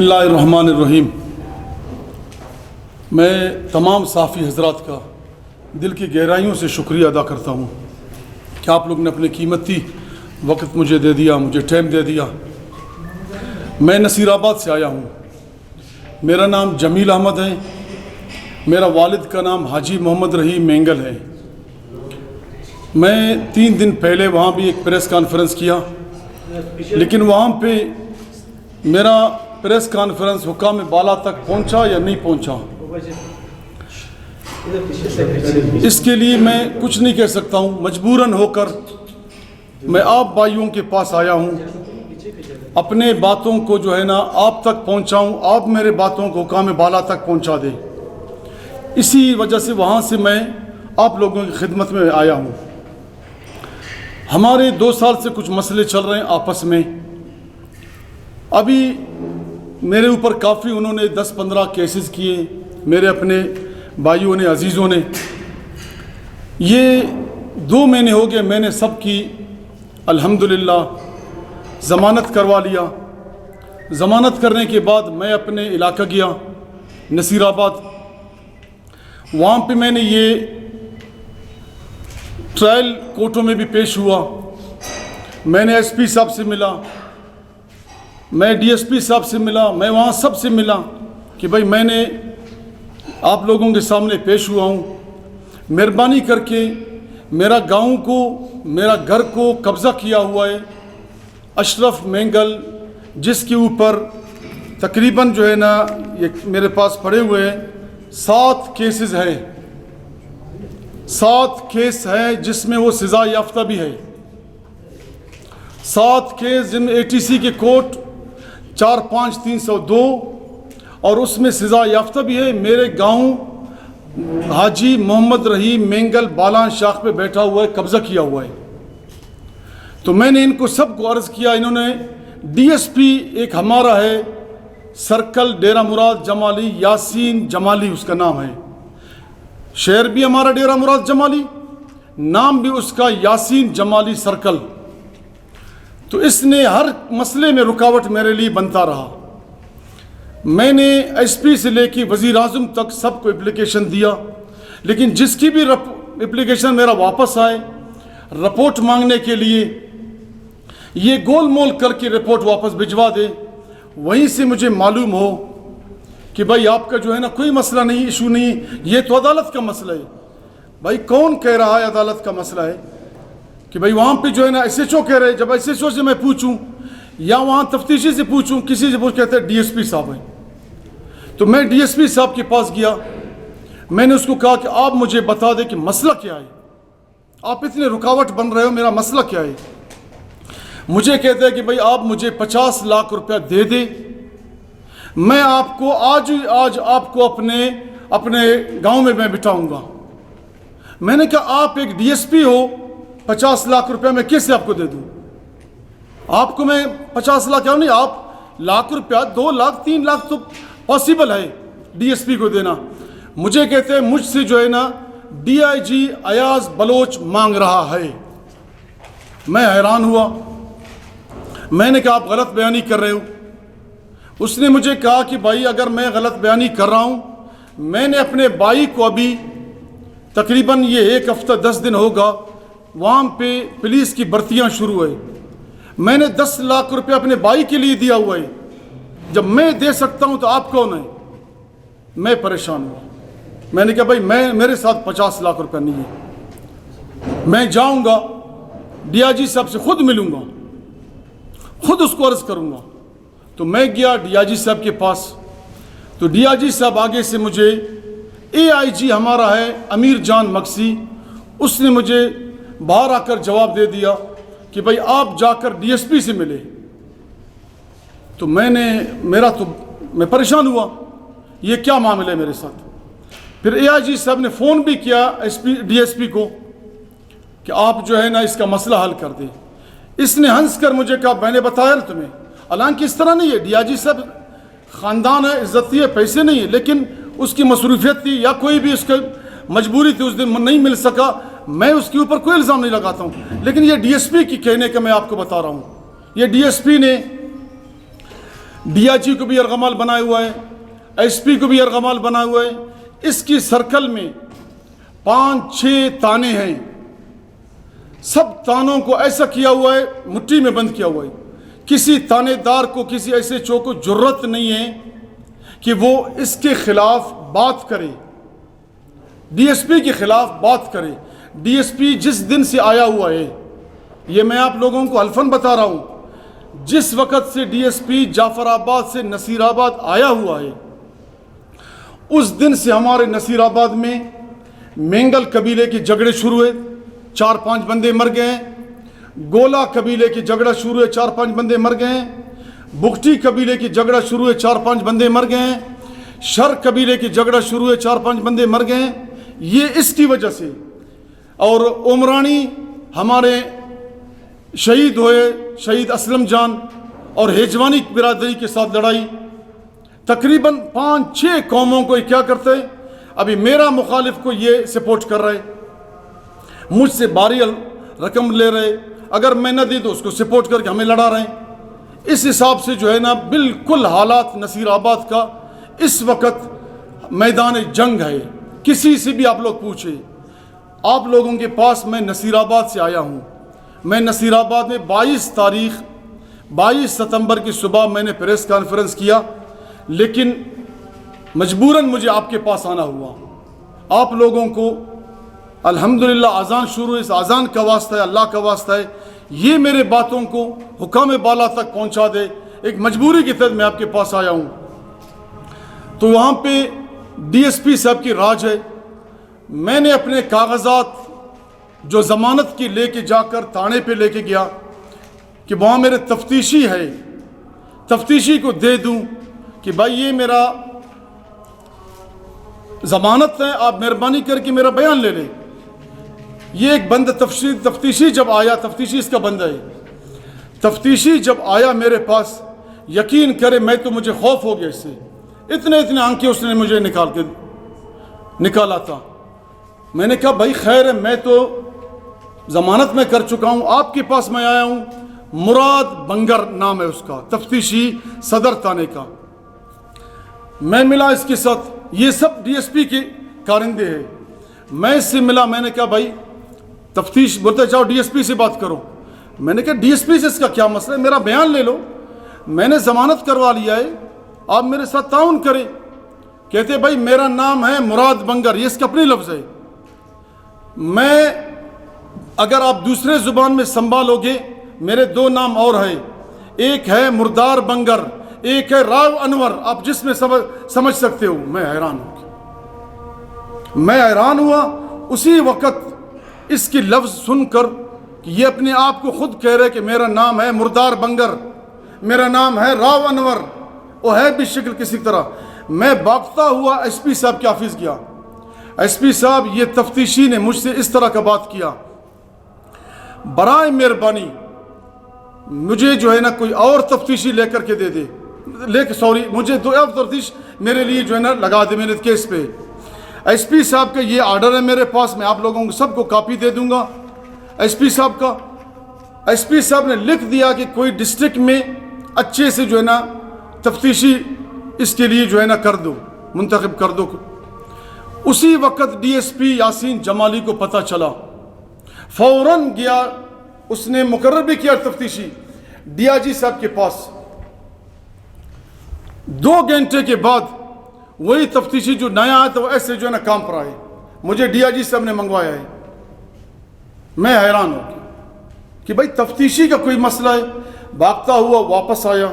اللہ الرحمن الرحیم۔ میں تمام صحافی حضرات کا دل کی گہرائیوں سے شکریہ ادا کرتا ہوں کہ آپ لوگ نے اپنے قیمتی وقت مجھے دے دیا، مجھے ٹائم دے دیا۔ میں نصیر آباد سے آیا ہوں۔ میرا نام جمیل احمد ہے۔ میرا والد کا نام حاجی محمد رحیم مینگل ہے۔ میں 3 دن پہلے وہاں بھی ایک پریس کانفرنس کیا، لیکن وہاں پہ میرا پریس کانفرنس حکام بالا تک پہنچا یا نہیں پہنچا، اس کے لیے میں کچھ نہیں کہہ سکتا ہوں۔ مجبوراً ہو کر میں آپ بھائیوں کے پاس آیا ہوں، اپنے باتوں کو جو ہے نا آپ تک پہنچاؤں، آپ میرے باتوں کو حکام بالا تک پہنچا دیں۔ اسی وجہ سے وہاں سے میں آپ لوگوں کی خدمت میں آیا ہوں۔ ہمارے 2 سال سے کچھ مسئلے چل رہے ہیں آپس میں۔ ابھی میرے اوپر کافی انہوں نے 10-15 کیسز کیے، میرے اپنے بھائیوں نے، عزیزوں نے۔ یہ 2 مہینے ہو گئے، میں نے سب کی الحمدللہ ضمانت کروا لیا۔ ضمانت کرنے کے بعد میں اپنے علاقہ گیا نصیر آباد۔ وہاں پہ میں نے یہ ٹرائل کورٹوں میں بھی پیش ہوا۔ میں نے ایس پی صاحب سے ملا، میں ڈی ایس پی صاحب سے ملا، میں وہاں سب سے ملا کہ بھائی میں نے آپ لوگوں کے سامنے پیش ہوا ہوں، مہربانی کر کے میرا گاؤں کو، میرا گھر کو قبضہ کیا ہوا ہے اشرف مینگل، جس کے اوپر تقریباً جو ہے نا یہ میرے پاس پڑے ہوئے 7 کیسز ہیں، 7 کیس ہیں جس میں وہ سزا یافتہ بھی ہے۔ 7 کیس جن میں ATC کے کوٹ 45302 اور اس میں سزا یافتہ بھی ہے۔ میرے گاؤں حاجی محمد رحیم مینگل بالان شاخ پہ بیٹھا ہوا ہے، قبضہ کیا ہوا ہے۔ تو میں نے ان کو سب کو عرض کیا، انہوں نے DSP ایک ہمارا ہے سرکل ڈیرہ مراد جمالی، یاسین جمالی اس کا نام ہے، شہر بھی ہمارا ڈیرہ مراد جمالی، نام بھی اس کا یاسین جمالی سرکل۔ تو اس نے ہر مسئلے میں رکاوٹ میرے لیے بنتا رہا۔ میں نے SP سے لے کے وزیر اعظم تک سب کو اپلیکیشن دیا، لیکن جس کی بھی اپلیکیشن میرا واپس آئے رپورٹ مانگنے کے لیے، یہ گول مول کر کے رپورٹ واپس بھجوا دے، وہیں سے مجھے معلوم ہو کہ بھائی آپ کا جو ہے نا کوئی مسئلہ نہیں، ایشو نہیں، یہ تو عدالت کا مسئلہ ہے۔ بھائی کون کہہ رہا ہے عدالت کا مسئلہ ہے؟ کہ بھائی وہاں پہ جو ہے نا SHO کہہ رہے، جب SHO سے میں پوچھوں یا وہاں تفتیشی سے پوچھوں، کسی سے پوچھ کہتے ہیں DSP صاحب ہیں۔ تو میں DSP صاحب کے پاس گیا، میں نے اس کو کہا کہ آپ مجھے بتا دیں کہ مسئلہ کیا ہے، آپ اتنے رکاوٹ بن رہے ہو، میرا مسئلہ کیا ہے؟ مجھے کہتے ہیں کہ بھائی آپ مجھے 50 لاکھ روپیہ دے دیں، میں آپ کو آج آپ کو اپنے گاؤں میں بٹھاؤں گا۔ میں نے کہا آپ ایک DSP ہو، 50 لاکھ روپیہ میں کیسے آپ کو دے دوں؟ آپ کو میں 50 لاکھ نہیں، آپ لاکھ روپیہ 2 لاکھ 3 لاکھ تو پاسبل ہے DSP کو دینا۔ مجھے کہتے ہیں مجھ سے جو ہے نا DIG ایاز بلوچ مانگ رہا ہے۔ میں حیران ہوا، میں نے کہا آپ غلط بیانی کر رہے ہو۔ اس نے مجھے کہا کہ بھائی اگر میں غلط بیانی کر رہا ہوں، میں نے اپنے بھائی کو ابھی تقریباً یہ 1 ہفتہ 10 دن ہوگا، وہاں پہ پولیس کی بھرتیاں شروع ہوئے، میں نے 10 لاکھ روپے اپنے بھائی کے لیے دیا ہوا ہے۔ جب میں دے سکتا ہوں تو آپ کون ہیں؟ میں پریشان ہوں۔ میں نے کہا بھائی میرے ساتھ 50 لاکھ روپے نہیں ہے، میں جاؤں گا DIG صاحب سے خود ملوں گا، خود اس کو عرض کروں گا۔ تو میں گیا DIG صاحب کے پاس، تو DIG صاحب آگے سے مجھے AIG ہمارا ہے امیر جان مکسی، اس نے مجھے باہر آ کر جواب دے دیا کہ بھائی آپ جا کر DSP سے ملے۔ تو میں پریشان ہوا، یہ کیا معاملہ ہے میرے ساتھ؟ پھر AIG صاحب نے فون بھی کیا DSP کو کہ آپ جو ہے نا اس کا مسئلہ حل کر دیں۔ اس نے ہنس کر مجھے کہا میں نے بتایا نا تمہیں، حالانکہ اس طرح نہیں ہے، DIG صاحب خاندان ہے، عزتی ہے، پیسے نہیں ہے، لیکن اس کی مصروفیت تھی یا کوئی بھی اس کی مجبوری تھی، اس دن نہیں مل سکا۔ میں اس کے اوپر کوئی الزام نہیں لگاتا ہوں، لیکن یہ DSP کی کہنے کا میں آپ کو بتا رہا ہوں۔ یہ DSP نے DIG کو بھی یرغمال بنایا ہوا ہے, SP کو بھی یرغمال بنایا ہوا ہے. اس کی سرکل میں 5-6 تانے ہیں, سب تانوں کو ایسا کیا ہوا ہے, مٹھی میں بند کیا ہوا ہے. کسی تانے دار کو, کسی ایسے چور کو جرت نہیں ہے کہ وہ اس کے خلاف بات کرے, DSP کے خلاف بات کرے. DSP جس دن سے آیا ہوا ہے, یہ میں آپ لوگوں کو الفن بتا رہا ہوں, جس وقت سے DSP جعفر آباد سے نصیر آباد آیا ہوا ہے, اس دن سے ہمارے نصیر آباد میں مینگل قبیلے کے جھگڑے شروع ہوئے, 4-5 بندے مر گئے ہیں. گولا قبیلے کی جھگڑا شروع ہوئے, 4-5 بندے مر گئے ہیں. بگٹی قبیلے کی جھگڑا شروع ہوئے, 4-5 بندے مر گئے ہیں. شر قبیلے کی جھگڑا شروع ہوئے, 4-5 بندے مر گئے ہیں. یہ اس کی وجہ سے. اور عمرانی ہمارے شہید ہوئے, شہید اسلم جان, اور ہیجوانی برادری کے ساتھ لڑائی. تقریباً 5-6 قوموں کو کیا کرتے ہیں, ابھی میرا مخالف کو یہ سپورٹ کر رہے, مجھ سے باری رقم لے رہے, اگر میں نہ دی تو اس کو سپورٹ کر کے ہمیں لڑا رہے ہیں. اس حساب سے جو ہے نا بالکل حالات نصیر آباد کا اس وقت میدان جنگ ہے. کسی سے بھی آپ لوگ پوچھیں, آپ لوگوں کے پاس میں نصیر آباد سے آیا ہوں. میں نصیر آباد میں 22 ستمبر کی صبح میں نے پریس کانفرنس کیا, لیکن مجبوراً مجھے آپ کے پاس آنا ہوا. آپ لوگوں کو الحمدللہ اذان شروع ہے, اس اذان کا واسطہ ہے, اللہ کا واسطہ ہے, یہ میرے باتوں کو حکام بالا تک پہنچا دے. ایک مجبوری کے تحت میں آپ کے پاس آیا ہوں. تو وہاں پہ DSP صاحب کی راج ہے. میں نے اپنے کاغذات جو ضمانت کی لے کے جا کر تھانے پہ لے کے گیا کہ وہاں میرے تفتیشی ہے, تفتیشی کو دے دوں کہ بھائی یہ میرا ضمانت ہے, آپ مہربانی کر کے میرا بیان لے لیں. یہ ایک بند تفتیشی جب آیا, تفتیشی اس کا بندہ ہے, تفتیشی جب آیا میرے پاس, یقین کرے میں تو مجھے خوف ہو گیا اس سے. اتنے آنکھیں اس نے مجھے نکالا تھا. میں نے کہا بھائی خیر ہے, میں تو ضمانت میں کر چکا ہوں, آپ کے پاس میں آیا ہوں. مراد بنگر نام ہے اس کا, تفتیشی صدر تانے کا. میں ملا اس کے ساتھ, یہ سب DSP کے کارندے ہیں. میں اس سے ملا, میں نے کہا بھائی تفتیش, بولتے جاؤ DSP سے بات کرو. میں نے کہا DSP سے اس کا کیا مسئلہ ہے, میرا بیان لے لو, میں نے ضمانت کروا لیا ہے, آپ میرے ساتھ تعاون کریں. کہتے بھائی میرا نام ہے مراد بنگر, یہ اس کا اپنی لفظ ہے. میں اگر آپ دوسرے زبان میں سنبھالو گے, میرے 2 نام اور ہیں, ایک ہے مردار بنگر, ایک ہے راو انور. آپ جس میں سمجھ سکتے ہو. میں حیران ہوا اسی وقت اس کی لفظ سن کر کہ یہ اپنے آپ کو خود کہہ رہے کہ میرا نام ہے مردار بنگر, میرا نام ہے راو انور, وہ ہے بھی شکل کسی طرح. میں بھاگتا ہوا SP صاحب کے آفس گیا. SP صاحب, یہ تفتیشی نے مجھ سے اس طرح کا بات کیا, برائے مہربانی مجھے جو ہے نا کوئی اور تفتیشی لے کر کے دے دے, مجھے 2 اور تفتیش میرے لیے جو ہے نا لگا دے میرے کیس پہ. SP صاحب کا یہ آرڈر ہے میرے پاس, میں آپ لوگوں کو سب کو کاپی دے دوں گا SP صاحب کا. SP صاحب نے لکھ دیا کہ کوئی ڈسٹرکٹ میں اچھے سے جو ہے نا تفتیشی اس کے لیے جو ہے نا کر دو, منتخب کر دو. اسی وقت DSP یاسین جمالی کو پتہ چلا, فوراً گیا, اس نے مقرر بھی کیا تفتیشی DIG صاحب کے پاس. 2 گھنٹے کے بعد وہی تفتیشی جو نیا آیا تھا وہ ایسے جو ہے نا کام پر آئے. مجھے DIG صاحب نے منگوایا ہے. میں حیران ہو گیا کہ بھائی تفتیشی کا کوئی مسئلہ ہے. بھاگتا ہوا واپس آیا,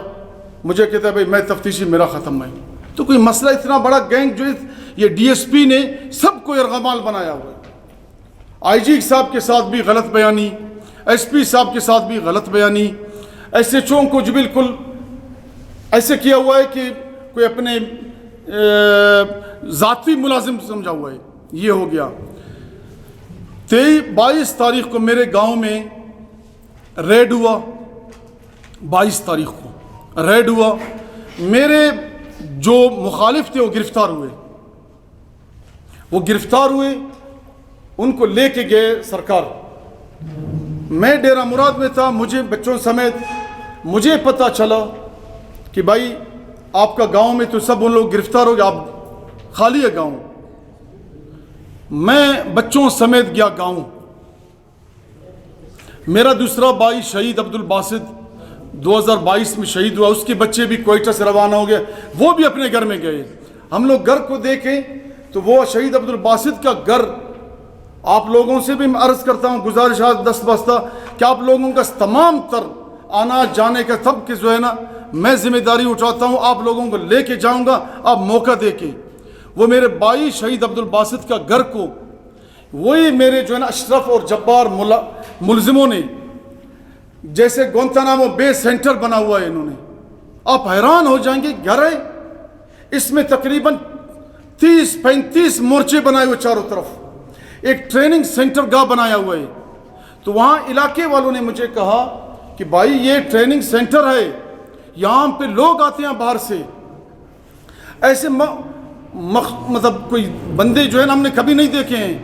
مجھے کہتا ہے بھائی میں تفتیشی میرا ختم ہے. تو کوئی مسئلہ, اتنا بڑا گینگ جو یہ DSP نے سب کو یرغمال بنایا ہوا ہے. IG صاحب کے ساتھ بھی غلط بیانی, SP صاحب کے ساتھ بھی غلط بیانی, SHO کو جو بالکل ایسے کیا ہوا ہے کہ کوئی اپنے ذاتی ملازم سمجھا ہوا ہے. یہ ہو گیا. 22 تاریخ کو میرے گاؤں میں ریڈ ہوا, 22 تاریخ کو ریڈ ہوا. میرے جو مخالف تھے وہ گرفتار ہوئے, ان کو لے کے گئے سرکار. میں ڈیرہ مراد میں تھا, مجھے بچوں سمیت مجھے پتہ چلا کہ بھائی آپ کا گاؤں میں تو سب ان لوگ گرفتار ہو گئے, آپ خالی ہے گاؤں. میں بچوں سمیت گیا گاؤں. میرا دوسرا بھائی شہید عبد الباسط 2022 میں شہید ہوا, اس کے بچے بھی کوئٹہ سے روانہ ہو گئے, وہ بھی اپنے گھر میں گئے. ہم لوگ گھر کو دیکھیں تو وہ شہید عبد الباسط کا گھر, آپ لوگوں سے بھی میں عرض کرتا ہوں, گزارشات دست بستہ کہ آپ لوگوں کا تمام تر آنا جانے کا سب کے جو ہے نا میں ذمہ داری اٹھاتا ہوں, آپ لوگوں کو لے کے جاؤں گا, آپ موقع دے کے. وہ میرے بھائی شہید عبد الباسط کا گھر کو وہی میرے جو ہے نا اشرف اور جبار ملزموں نے, جیسے گوانتانامو بے سینٹر بنا ہوا ہے انہوں نے, آپ حیران ہو جائیں گے. گھر ہے, اس میں تقریباً 30-35 مورچے بنائے ہوئے چاروں طرف, ایک ٹریننگ سینٹر گاہ بنایا ہوا ہے. تو وہاں علاقے والوں نے مجھے کہا کہ بھائی یہ ٹریننگ سینٹر ہے, یہاں پہ لوگ آتے ہیں باہر سے, ایسے مطلب کوئی بندے جو ہے نا ہم نے کبھی نہیں دیکھے ہیں.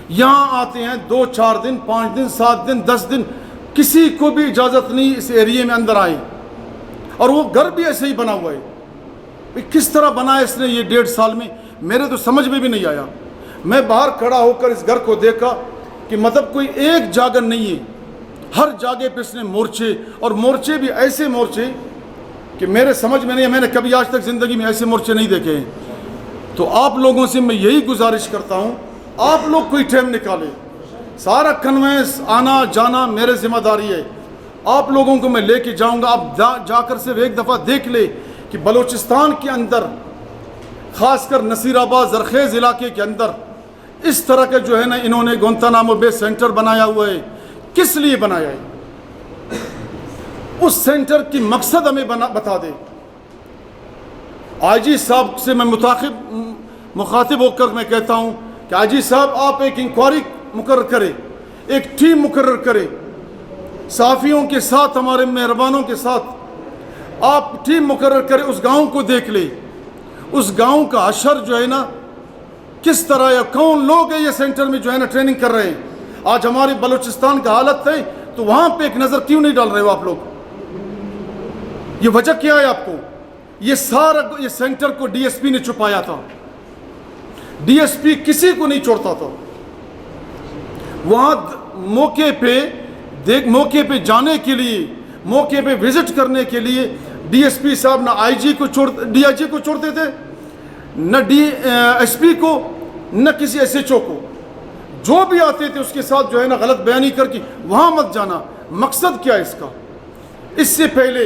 یہاں آتے ہیں 2-4 دن 5 دن 7 دن 10 دن, کسی کو بھی اجازت نہیں اس ایریے میں اندر آئے. اور وہ گھر بھی ایسے ہی بنا ہوا ہے. کس طرح بنایا اس نے یہ 1.5 سال میں, میرے تو سمجھ میں بھی نہیں آیا. میں باہر کھڑا ہو کر اس گھر کو دیکھا کہ مطلب کوئی ایک جگہ نہیں ہے, ہر جگہ پہ اس نے مورچے, اور مورچے بھی ایسے مورچے کہ میرے سمجھ میں نہیں ہے, میں نے کبھی آج تک زندگی میں ایسے مورچے نہیں دیکھے ہیں. تو آپ لوگوں سے میں یہی گزارش کرتا ہوں, آپ لوگ کوئی ٹائم نکالے, سارا کنوینس آنا جانا میرے ذمہ داری ہے. آپ لوگوں کو میں لے کے جاؤں گا. آپ جا کر صرف ایک دفعہ دیکھ لے کہ بلوچستان کے اندر, خاص کر نصیر آباد زرخیز علاقے کے اندر اس طرح کا جو ہے نا انہوں نے گوانتانامو بے سینٹر بنایا ہوا ہے. کس لیے بنایا ہے؟ اس سینٹر کی مقصد ہمیں بتا دے. آئی جی صاحب سے میں مخاطب ہو کر میں کہتا ہوں کہ آئی جی صاحب آپ ایک انکوائری مقرر کریں, ایک ٹیم مقرر کریں, صحافیوں کے ساتھ, ہمارے مہربانوں کے ساتھ آپ ٹیم مقرر کریں, اس گاؤں کو دیکھ لیں, اس گاؤں کا اشر جو ہے نا کس طرح یا کون لوگ ہیں یہ سینٹر میں جو ہے نا ٹریننگ کر رہے ہیں. آج ہماری بلوچستان کا حالت ہے تو وہاں پہ ایک نظر کیوں نہیں ڈال رہے ہو آپ لوگ؟ یہ وجہ کیا ہے آپ کو؟ یہ سارا یہ سینٹر کو ڈی ایس پی نے چھپایا تھا. ڈی ایس پی کسی کو نہیں چھوڑتا تھا. وہاں موقع پہ جانے کے لیے, موقع پہ وزٹ کرنے کے لیے ڈی ایس پی صاحب نہ ڈی آئی جی کو چھوڑتے تھے, نہ ڈی ایس پی کو, نہ کسی ایس ایچ او کو. جو بھی آتے تھے اس کے ساتھ جو ہے نا غلط بیانی کر کے وہاں مت جانا. مقصد کیا ہے اس کا؟ اس سے پہلے